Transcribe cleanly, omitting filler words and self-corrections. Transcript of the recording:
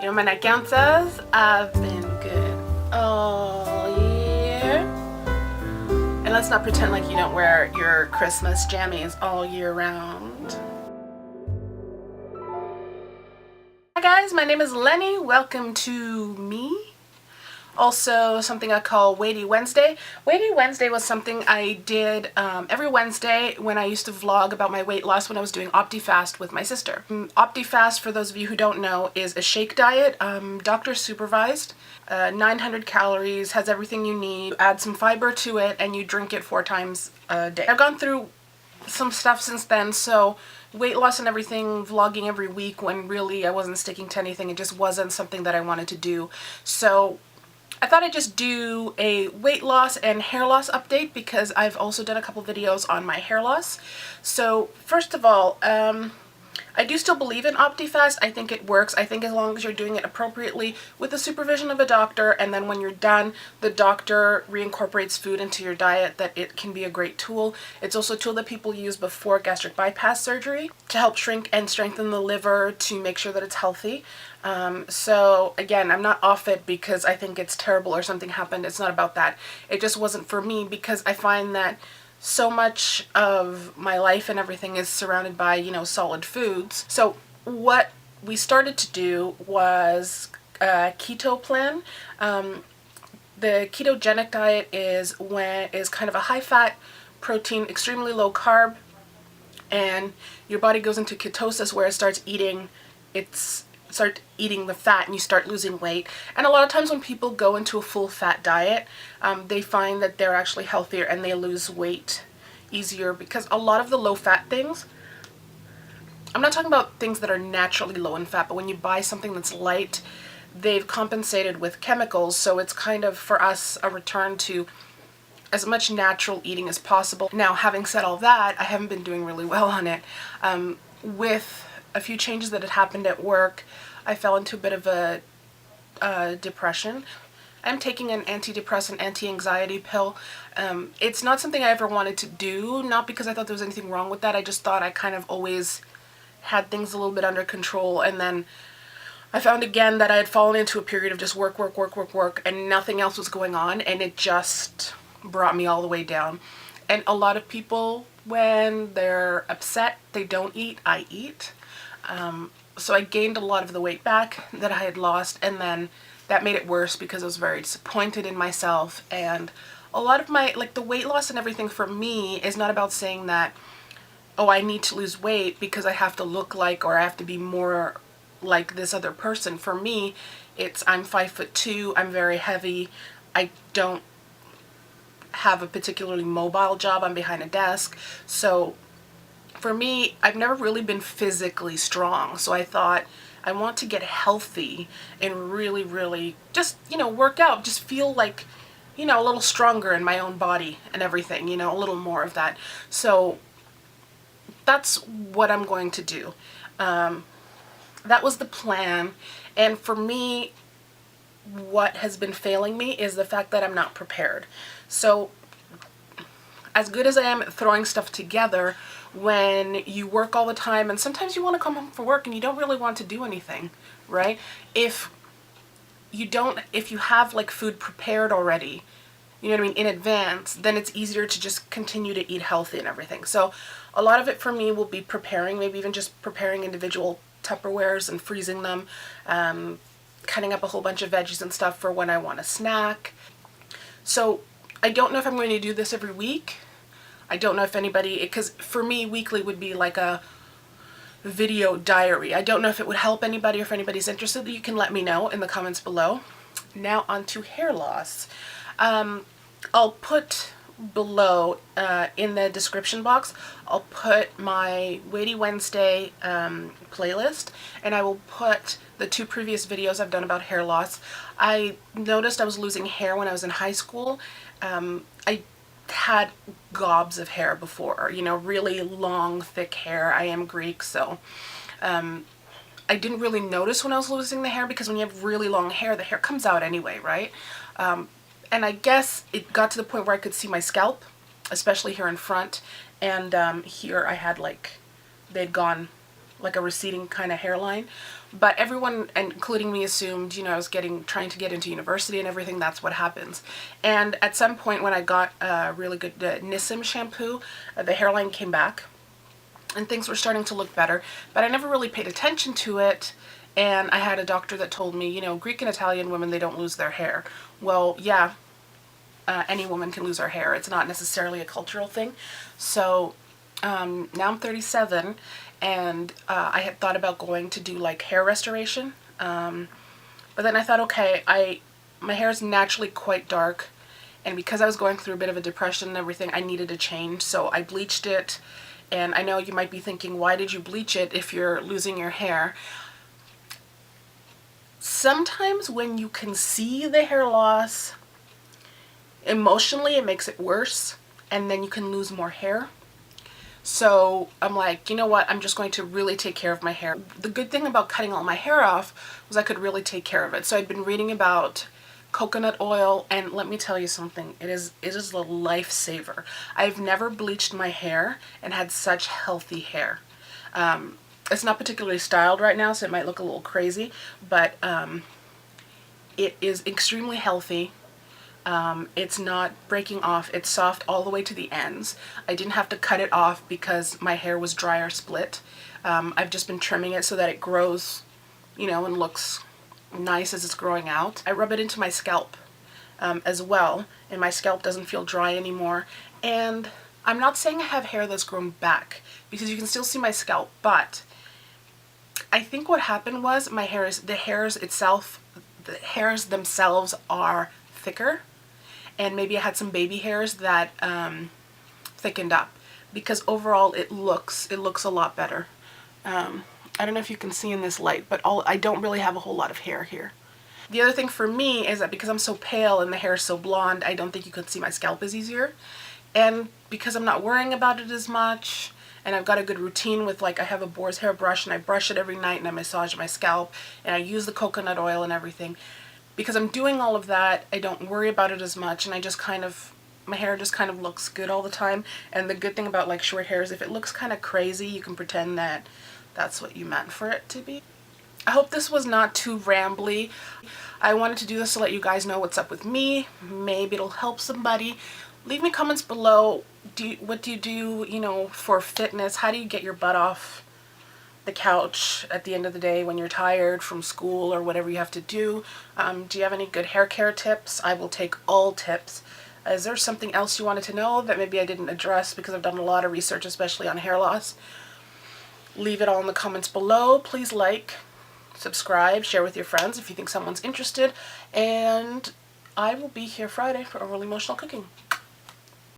You know what my nightgown says? I've been good all year. And let's not pretend like you don't wear your Christmas jammies all year round. Hi guys, my name is Lenny. Welcome to me. Also something I call Weighty Wednesday. Weighty Wednesday was something I did every Wednesday when I used to vlog about my weight loss when I was doing OptiFast with my sister. OptiFast, for those of you who don't know, is a shake diet, doctor supervised. 900 calories, has everything you need. Add some fiber to it and you drink it 4 times a day. I've gone through some stuff since then, so weight loss and everything, vlogging every week when really I wasn't sticking to anything. It just wasn't something that I wanted to do. So I thought I'd just do a weight loss and hair loss update because I've also done a couple videos on my hair loss. So first of all, I do still believe in OptiFast. I think it works. I think as long as you're doing it appropriately with the supervision of a doctor, and then when you're done, the doctor reincorporates food into your diet, that it can be a great tool. It's also a tool that people use before gastric bypass surgery to help shrink and strengthen the liver to make sure that it's healthy. So again, I'm not off it because I think it's terrible or something happened. It's not about that. It just wasn't for me because I find that so much of my life and everything is surrounded by, you know, solid foods. So what we started to do was a keto plan. The ketogenic diet is kind of a high fat, protein, extremely low carb, and your body goes into ketosis where it starts eating the fat and you start losing weight. And a lot of times when people go into a full fat diet, they find that they're actually healthier and they lose weight easier because a lot of the low fat things, I'm not talking about things that are naturally low in fat, but when you buy something that's light, they've compensated with chemicals. So it's kind of, for us, a return to as much natural eating as possible. Now, having said all that, I haven't been doing really well on it. With a few changes that had happened at work, I fell into a bit of a depression. I'm taking an antidepressant, anti-anxiety pill. It's not something I ever wanted to do, not because I thought there was anything wrong with that. I just thought I kind of always had things a little bit under control, and then I found again that I had fallen into a period of just work, and nothing else was going on, and it just brought me all the way down. And a lot of people, when they're upset, they don't eat. I eat. So I gained a lot of the weight back that I had lost, and then that made it worse because I was very disappointed in myself. And a lot of my, like, the weight loss and everything for me is not about saying that, oh, I need to lose weight because I have to look like, or I have to be more like this other person. For me, it's, I'm 5'2", I'm very heavy, I don't have a particularly mobile job, I'm behind a desk. So for me, I've never really been physically strong, so I thought I want to get healthy and really just, you know, work out, just feel like, you know, a little stronger in my own body and everything, you know, a little more of that. So that's what I'm going to do. That was the plan, and for me, what has been failing me is the fact that I'm not prepared. So as good as I am at throwing stuff together, when you work all the time and sometimes you want to come home from work and you don't really want to do anything, right? If you have like food prepared already, you know what I mean, in advance, then it's easier to just continue to eat healthy and everything. So a lot of it for me will be preparing, maybe even just preparing individual Tupperwares and freezing them, cutting up a whole bunch of veggies and stuff for when I want a snack. So I don't know if I'm going to do this every week. I don't know if anybody, because for me, weekly would be like a video diary. I don't know if it would help anybody, or if anybody's interested. You can let me know in the comments below. Now on to hair loss. I'll put below in the description box, I'll put my Weighty Wednesday playlist, and I will put the 2 previous videos I've done about hair loss. I noticed I was losing hair when I was in high school. I had gobs of hair before, you know, really long, thick hair. I am Greek, so I didn't really notice when I was losing the hair, because when you have really long hair, the hair comes out anyway, right? And I guess it got to the point where I could see my scalp, especially here in front, and here I had, like, they'd gone like a receding kind of hairline. But everyone, including me, assumed, I was trying to get into university and everything. That's what happens. And at some point when I got a really good Nissim shampoo, the hairline came back and things were starting to look better. But I never really paid attention to it. And I had a doctor that told me, Greek and Italian women, they don't lose their hair. Well, yeah, any woman can lose her hair. It's not necessarily a cultural thing. So now I'm 37, and I had thought about going to do like hair restoration. But then I thought, okay, my hair is naturally quite dark, and because I was going through a bit of a depression and everything, I needed a change. So I bleached it. And I know you might be thinking, why did you bleach it if you're losing your hair? Sometimes when you can see the hair loss, emotionally it makes it worse, and then you can lose more hair. So I'm like, you know what, I'm just going to really take care of my hair. The good thing about cutting all my hair off was I could really take care of it. So I'd been reading about coconut oil, and let me tell you something, it is a lifesaver. I've never bleached my hair and had such healthy hair. It's not particularly styled right now, so it might look a little crazy, but it is extremely healthy. It's not breaking off. It's soft all the way to the ends. I didn't have to cut it off because my hair was dry or split. I've just been trimming it so that it grows, and looks nice as it's growing out. I rub it into my scalp as well, and my scalp doesn't feel dry anymore. And I'm not saying I have hair that's grown back, because you can still see my scalp, but I think what happened was the hairs themselves are thicker, and maybe I had some baby hairs that thickened up, because overall it looks a lot better. I don't know if you can see in this light, but I don't really have a whole lot of hair here. The other thing for me is that because I'm so pale and the hair is so blonde, I don't think you could see my scalp as easier. And because I'm not worrying about it as much, and I've got a good routine with, like, I have a boar's hair brush and I brush it every night and I massage my scalp and I use the coconut oil and everything. Because I'm doing all of that, I don't worry about it as much, and my hair just kind of looks good all the time. And the good thing about like short hair is if it looks kind of crazy, you can pretend that that's what you meant for it to be. I hope this was not too rambly. I wanted to do this to let you guys know what's up with me. Maybe it'll help somebody. Leave me comments below. What do you do, for fitness? How do you get your butt off the couch at the end of the day when you're tired from school or whatever you have to do? Do you have any good hair care tips? I will take all tips. Is there something else you wanted to know that maybe I didn't address, because I've done a lot of research, especially on hair loss? Leave it all in the comments below. Please like, subscribe, share with your friends if you think someone's interested, and I will be here Friday for Overly Emotional Cooking.